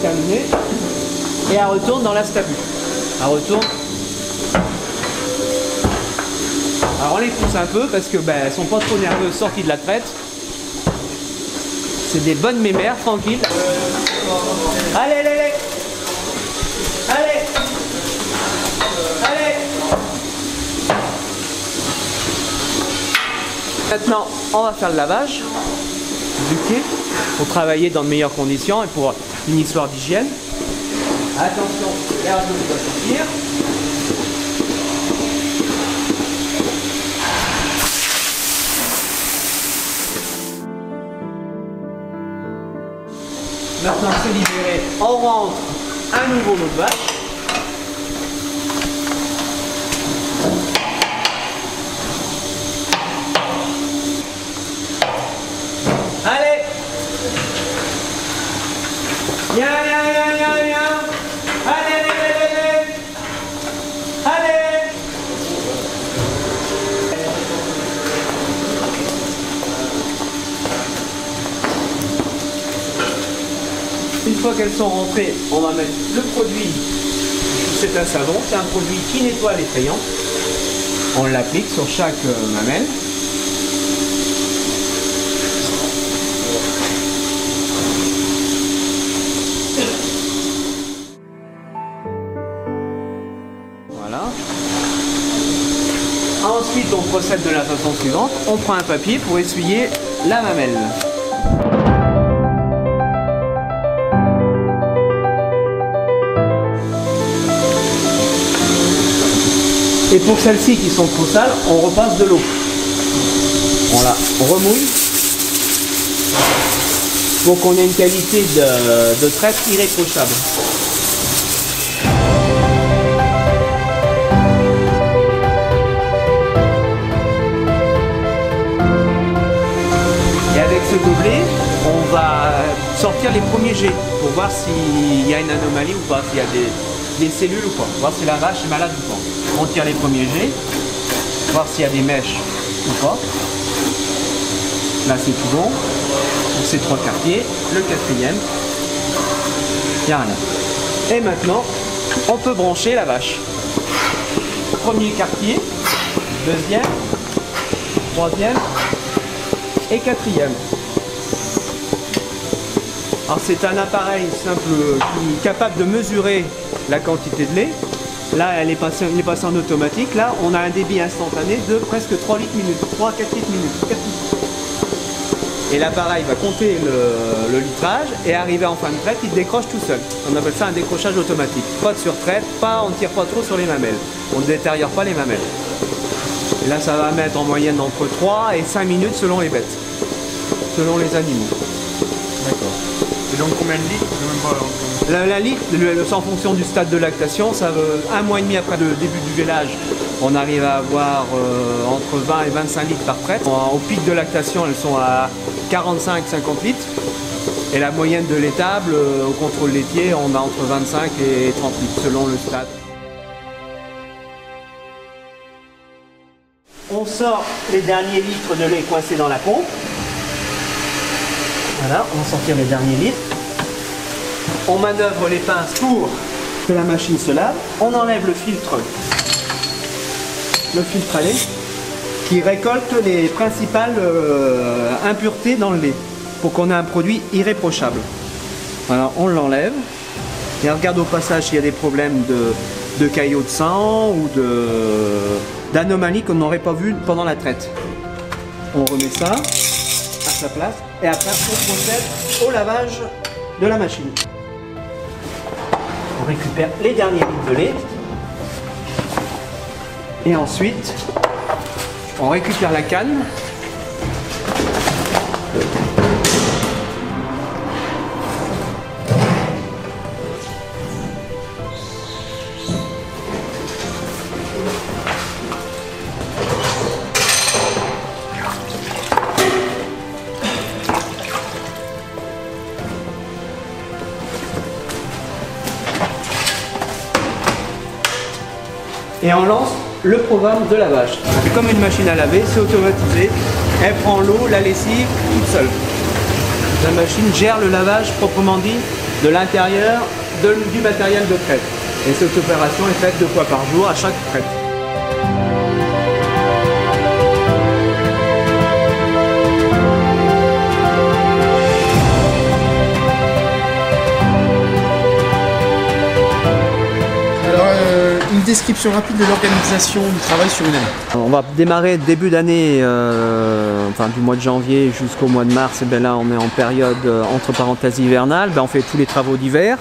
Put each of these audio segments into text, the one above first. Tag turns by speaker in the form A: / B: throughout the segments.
A: terminé. Et elle retourne dans la stabu. Elle retourne. Alors on les pousse un peu parce que elles sont pas trop nerveuses sorties de la traite. C'est des bonnes mémères, tranquilles. Allez, allez, allez. Allez. Allez. Maintenant, on va faire le lavage du quai pour travailler dans de meilleures conditions et pour une histoire d'hygiène. Attention, l'air d'eau doit sortir. Maintenant, c'est libéré. On rentre un nouveau lot de vache. Allez. Viens, viens, viens, viens, viens. Allez, allez, allez, allez. Allez. Une fois qu'elles sont rentrées, on va mettre le produit. C'est un savon, c'est un produit qui nettoie les crayons. On l'applique sur chaque mamelle. Voilà. Ensuite, on procède de la façon suivante. On prend un papier pour essuyer la mamelle. Et pour celles-ci qui sont trop sales, on repasse de l'eau. On la remouille pour qu'on ait une qualité de traite irréprochable. Et avec ce gobelet, on va sortir les premiers jets pour voir s'il y a une anomalie ou pas, s'il y a des cellules ou pas, voir si la vache est malade ou pas. On tire les premiers jets, voir s'il y a des mèches ou pas. Là c'est tout bon. Donc c'est 3 quartiers. Le 4e, il n'y a rien. Et maintenant, on peut brancher la vache. Premier quartier, 2e, 3e et 4e. Alors c'est un appareil simple qui est capable de mesurer la quantité de lait. Là, il est passé en automatique. Là, on a un débit instantané de presque 3 litres minute, 3 à 4 litres minute. 4 litres. Et l'appareil va compter le litrage et arrivé en fin de traite, il décroche tout seul. On appelle ça un décrochage automatique. Pas de surtraite, on ne tire pas trop sur les mamelles. On ne détériore pas les mamelles. Et là, ça va mettre en moyenne entre 3 et 5 minutes selon les bêtes, selon les animaux.
B: D'accord. Et donc combien de litres?
A: La litre, c'est en fonction du stade de lactation, ça veut 1 mois et demi après le début du vélage, on arrive à avoir entre 20 et 25 litres par traite. Au pic de lactation, elles sont à 45-50 litres. Et la moyenne de l'étable, au contrôle laitier, on a entre 25 et 30 litres selon le stade. On sort les derniers litres de lait coincés dans la pompe. Voilà, on va sortir les derniers litres. On manœuvre les pinces pour que la machine se lave. On enlève le filtre à lait qui récolte les principales impuretés dans le lait pour qu'on ait un produit irréprochable. Alors on l'enlève et on regarde au passage s'il y a des problèmes de caillots de sang ou d'anomalies qu'on n'aurait pas vu pendant la traite. On remet ça à sa place et après on procède au lavage de la machine. On récupère les derniers litres de lait et ensuite on récupère la canne. Et on lance le programme de lavage. C'est comme une machine à laver, c'est automatisé. Elle prend l'eau, la lessive toute seule. La machine gère le lavage proprement dit de l'intérieur du matériel de traite. Et cette opération est faite 2 fois par jour à chaque traite.
B: Une description rapide de l'organisation du travail sur une année.
A: On va démarrer début d'année, enfin du mois de janvier jusqu'au mois de mars. Et bien là, on est en période entre parenthèses hivernale. Ben, on fait tous les travaux d'hiver,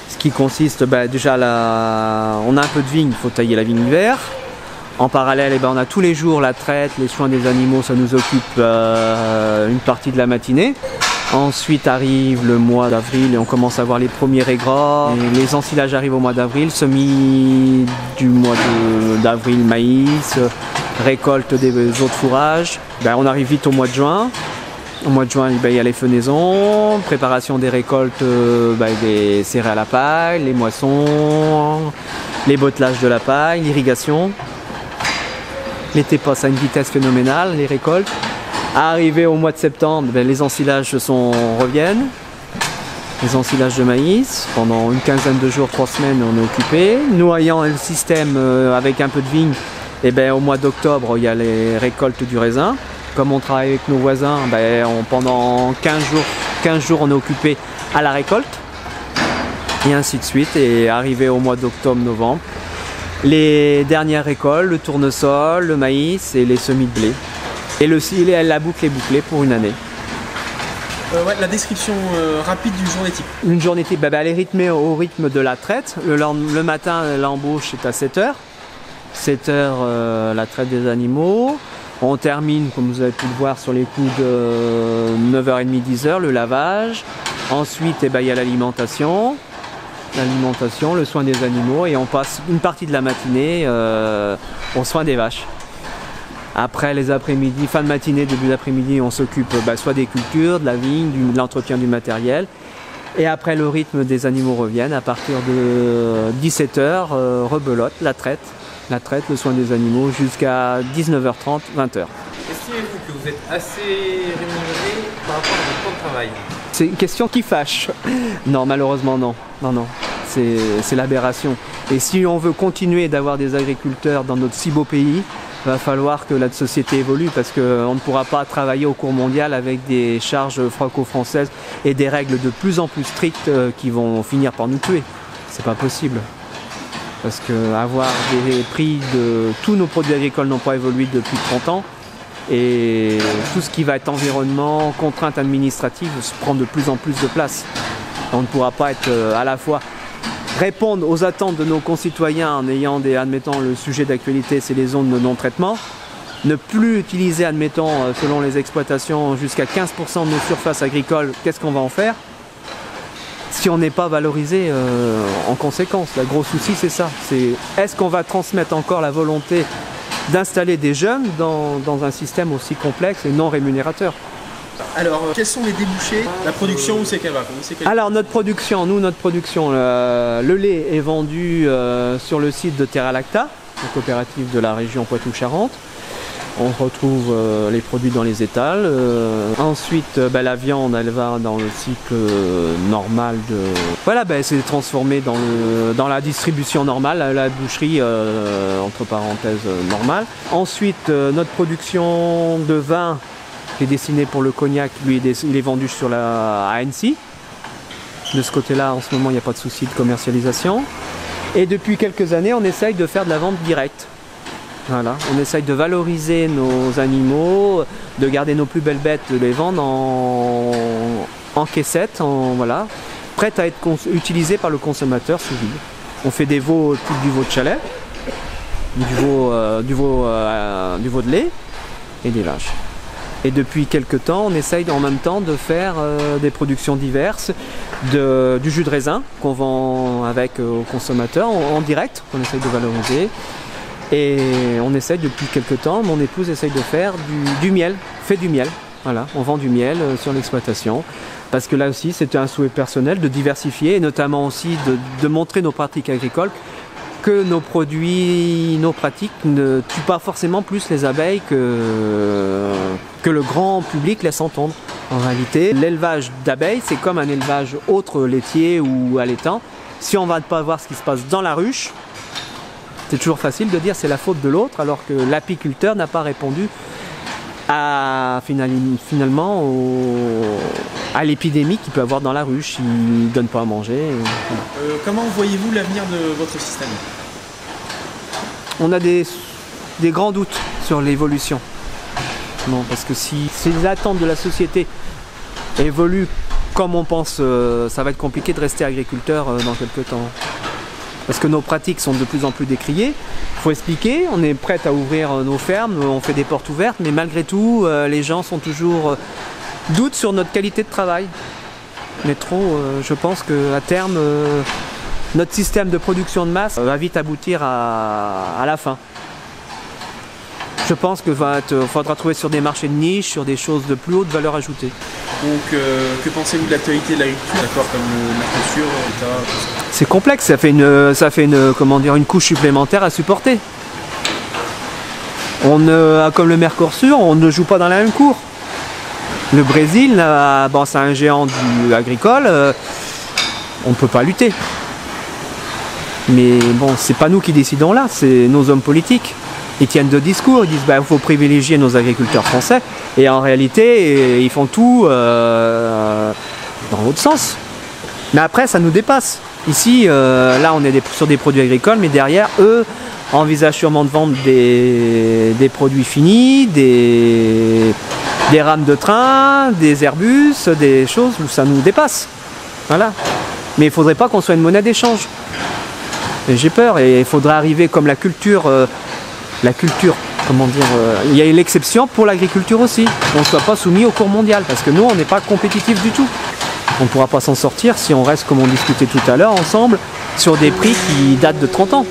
A: ce qui consiste déjà on a un peu de vigne, il faut tailler la vigne l'hiver. En parallèle, on a tous les jours la traite, les soins des animaux, ça nous occupe une partie de la matinée. Ensuite arrive le mois d'avril et on commence à voir les premiers régras. Les ensilages arrivent au mois d'avril, semis du mois d'avril maïs, récolte des autres fourrages. On arrive vite au mois de juin. Au mois de juin, il y a les fenaisons, préparation des récoltes des céréales à la paille, les moissons, les bottelages de la paille, l'irrigation. L'été passe à une vitesse phénoménale, les récoltes. Arrivé au mois de septembre, les ensilages reviennent. Les ensilages de maïs. Pendant une quinzaine de jours, 3 semaines, on est occupé. Noyant le système avec un peu de vigne, au mois d'octobre, il y a les récoltes du raisin. Comme on travaille avec nos voisins, pendant 15 jours, on est occupé à la récolte. Et ainsi de suite. Et arrivé au mois d'octobre-novembre, les dernières récoltes, le tournesol, le maïs et les semis de blé. Et la boucle est bouclée pour une année.
B: La description rapide d'une journée type.
A: Une journée type, elle est rythmée au rythme de la traite. Le matin, l'embauche est à 7h. 7h, la traite des animaux. On termine, comme vous avez pu le voir, sur les coups de 9h30, 10h, le lavage. Ensuite, il y a l'alimentation. Le soin des animaux. Et on passe une partie de la matinée au soin des vaches. Après les après-midi, fin de matinée, début d'après-midi, on s'occupe soit des cultures, de la vigne, de l'entretien du matériel. Et après le rythme des animaux reviennent, à partir de 17h, rebelote, la traite, le soin des animaux jusqu'à 19h30, 20h.
C: Estimez-vous que vous êtes assez rémunéré par rapport à votre temps de travail?
A: C'est une question qui fâche. Non, malheureusement non. Non. C'est l'aberration. Et si on veut continuer d'avoir des agriculteurs dans notre si beau pays, il va falloir que la société évolue parce qu'on ne pourra pas travailler au cours mondial avec des charges franco-françaises et des règles de plus en plus strictes qui vont finir par nous tuer. C'est pas possible. Parce que avoir des prix de tous nos produits agricoles n'ont pas évolué depuis 30 ans et tout ce qui va être environnement, contraintes administratives prend de plus en plus de place. On ne pourra pas être à la fois répondre aux attentes de nos concitoyens en ayant admettons, le sujet d'actualité, c'est les zones de non-traitement. Ne plus utiliser, admettons, selon les exploitations, jusqu'à 15% de nos surfaces agricoles, qu'est-ce qu'on va en faire si on n'est pas valorisé en conséquence? Le gros souci, c'est ça. Est-ce qu'on va transmettre encore la volonté d'installer des jeunes dans un système aussi complexe et non rémunérateur?
B: Alors, quels sont les débouchés? La production, où c'est qu'elle va?
A: Alors, notre production, le lait est vendu sur le site de Terra Lacta, la coopérative de la région Poitou-Charentes. On retrouve les produits dans les étals. Ensuite, la viande, elle va dans le cycle normal de... Voilà, c'est transformé dans la distribution normale, la boucherie, entre parenthèses, normale. Ensuite, notre production de vin, qui est destiné pour le cognac, lui, il est vendu à Annecy. De ce côté-là, en ce moment, il n'y a pas de souci de commercialisation. Et depuis quelques années, on essaye de faire de la vente directe. Voilà, on essaye de valoriser nos animaux, de garder nos plus belles bêtes, de les vendre en caissettes, prêtes à être utilisées par le consommateur sous vide. On fait des veaux type du veau de chalet, du veau de lait et des vaches. Et depuis quelques temps, on essaye en même temps de faire des productions diverses, du jus de raisin qu'on vend avec aux consommateurs en direct, qu'on essaye de valoriser. Et on essaye depuis quelques temps, mon épouse essaye de faire du miel, fait du miel. Voilà, on vend du miel sur l'exploitation. Parce que là aussi, c'était un souhait personnel de diversifier et notamment aussi de montrer nos pratiques agricoles, que nos produits, nos pratiques ne tuent pas forcément plus les abeilles que le grand public laisse entendre. En réalité, l'élevage d'abeilles, c'est comme un élevage autre laitier ou allaitant. Si on ne va pas voir ce qui se passe dans la ruche, c'est toujours facile de dire c'est la faute de l'autre, alors que l'apiculteur n'a pas répondu finalement à l'épidémie qu'il peut avoir dans la ruche. Il ne donne pas à manger.
B: Comment voyez-vous l'avenir de votre système?
A: On a des grands doutes sur l'évolution. Non, parce que si les attentes de la société évoluent comme on pense, ça va être compliqué de rester agriculteur dans quelques temps. Parce que nos pratiques sont de plus en plus décriées. Il faut expliquer, on est prêt à ouvrir nos fermes, on fait des portes ouvertes, mais malgré tout, les gens sont toujours doutent sur notre qualité de travail. Mais trop, je pense qu'à terme, notre système de production de masse va vite aboutir à la fin. Je pense qu'il faudra trouver sur des marchés de niche, sur des choses de plus haute valeur ajoutée.
B: Donc, que pensez-vous de l'actualité de l'agriculture, d'accord, comme le Mercosur, l'État, tout ça?
A: C'est complexe, ça fait une couche supplémentaire à supporter. Comme le Mercosur, on ne joue pas dans la même cour. Le Brésil, c'est un géant agricole, on ne peut pas lutter. Mais bon, c'est pas nous qui décidons là, c'est nos hommes politiques. Ils tiennent de discours, ils disent il faut privilégier nos agriculteurs français, et en réalité ils font tout dans l'autre sens. Mais après ça nous dépasse. Ici, là on est sur des produits agricoles, mais derrière eux envisagent sûrement de vendre des produits finis, des rames de train, des Airbus, des choses où ça nous dépasse. Voilà. Mais il ne faudrait pas qu'on soit une monnaie d'échange. J'ai peur, et il faudrait arriver comme la culture, comment dire, il y a l'exception pour l'agriculture aussi. On ne soit pas soumis au cours mondial, parce que nous, on n'est pas compétitif du tout. On ne pourra pas s'en sortir si on reste, comme on discutait tout à l'heure, ensemble, sur des prix qui datent de 30 ans.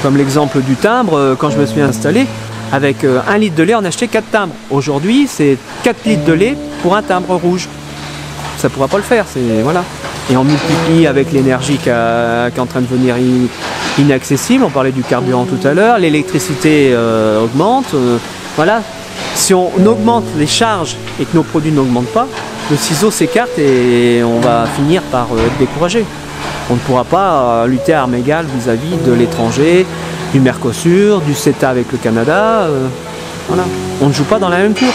A: Comme l'exemple du timbre, quand je me suis installé, avec 1 litre de lait, on achetait 4 timbres. Aujourd'hui, c'est 4 litres de lait pour un timbre rouge. Ça ne pourra pas le faire, voilà. Et on multiplie avec l'énergie qui est en train de devenir inaccessible. On parlait du carburant tout à l'heure, l'électricité augmente. Voilà. Si on augmente les charges et que nos produits n'augmentent pas, le ciseau s'écarte et on va finir par être découragé. On ne pourra pas lutter à armes égales vis-à-vis de l'étranger, du Mercosur, du CETA avec le Canada. Voilà. On ne joue pas dans la même cour.